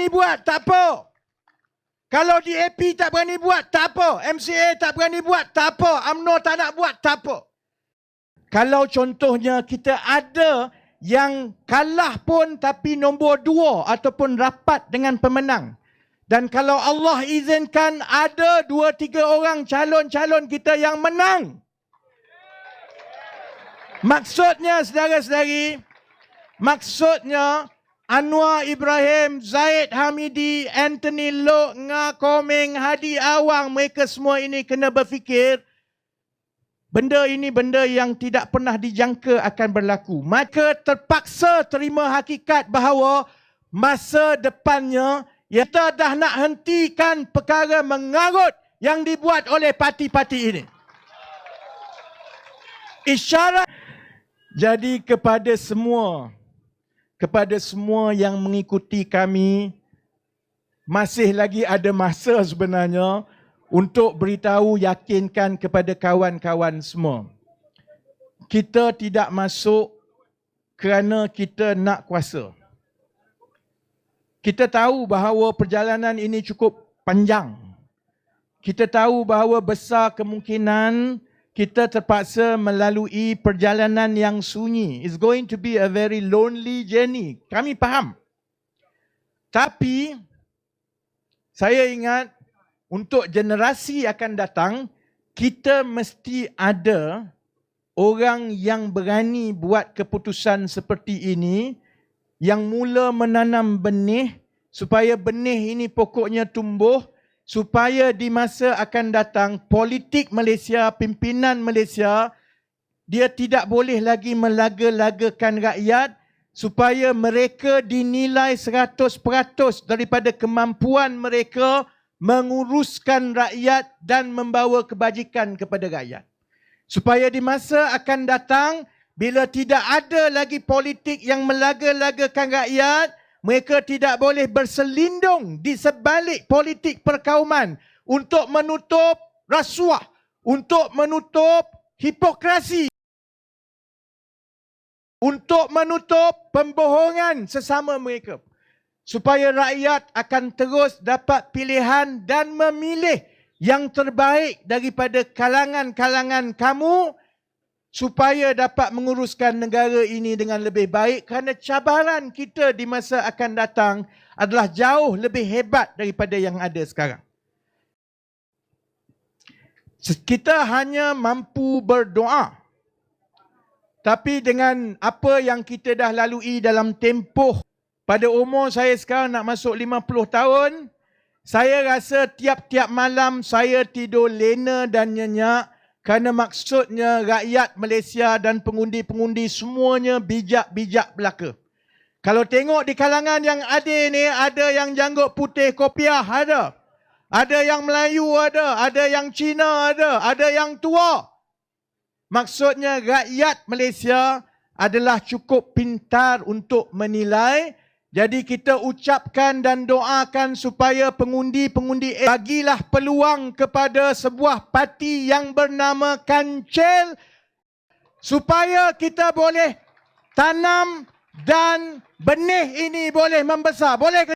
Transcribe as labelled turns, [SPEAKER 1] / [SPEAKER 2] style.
[SPEAKER 1] berani buat, tak apa. Kalau DAP tak berani buat, tak apa. MCA tak berani buat, tak apa. UMNO tak nak buat, tak apa. Kalau contohnya kita ada yang kalah pun tapi nombor 2 ataupun rapat dengan pemenang. Dan kalau Allah izinkan ada 2-3 orang calon-calon kita yang menang. Maksudnya saudara-saudari, maksudnya Anwar Ibrahim, Zaid Hamidi, Anthony Loh, Nga Komeng, Hadi Awang, mereka semua ini kena berfikir benda ini benda yang tidak pernah dijangka akan berlaku. Maka terpaksa terima hakikat bahawa masa depannya kita dah nak hentikan perkara mengarut yang dibuat oleh parti-parti ini. Isyarat jadi kepada semua yang mengikuti kami, masih lagi ada masa sebenarnya untuk beritahu, yakinkan kepada kawan-kawan semua. Kita tidak masuk kerana kita nak kuasa. Kita tahu bahawa perjalanan ini cukup panjang. Kita tahu bahawa besar kemungkinan kita terpaksa melalui perjalanan yang sunyi. It's going to be a very lonely journey. Kami faham. Tapi saya ingat untuk generasi akan datang, kita mesti ada orang yang berani buat keputusan seperti ini, yang mula menanam benih supaya benih ini pokoknya tumbuh, supaya di masa akan datang politik Malaysia, pimpinan Malaysia, dia tidak boleh lagi melaga-lagakan rakyat supaya mereka dinilai 100% daripada kemampuan mereka menguruskan rakyat dan membawa kebajikan kepada rakyat. Supaya di masa akan datang, bila tidak ada lagi politik yang melaga-lagakan rakyat, mereka tidak boleh berselindung di sebalik politik perkauman untuk menutup rasuah, untuk menutup hipokrasi, untuk menutup pembohongan sesama mereka. Supaya rakyat akan terus dapat pilihan dan memilih yang terbaik daripada kalangan-kalangan kamu, supaya dapat menguruskan negara ini dengan lebih baik, kerana cabaran kita di masa akan datang adalah jauh lebih hebat daripada yang ada sekarang. Kita hanya mampu berdoa. Tapi dengan apa yang kita dah lalui dalam tempoh, pada umur saya sekarang nak masuk 50 tahun, saya rasa tiap-tiap malam saya tidur lena dan nyenyak, kerana maksudnya rakyat Malaysia dan pengundi-pengundi semuanya bijak-bijak belaka. Kalau tengok di kalangan yang adil ni, ada yang janggut putih kopiah, ada. Ada yang Melayu, ada yang Cina, ada yang tua. Maksudnya rakyat Malaysia adalah cukup pintar untuk menilai. Jadi kita ucapkan dan doakan supaya pengundi-pengundi bagilah peluang kepada sebuah parti yang bernama Kancil, supaya kita boleh tanam dan benih ini boleh membesar. Boleh ke?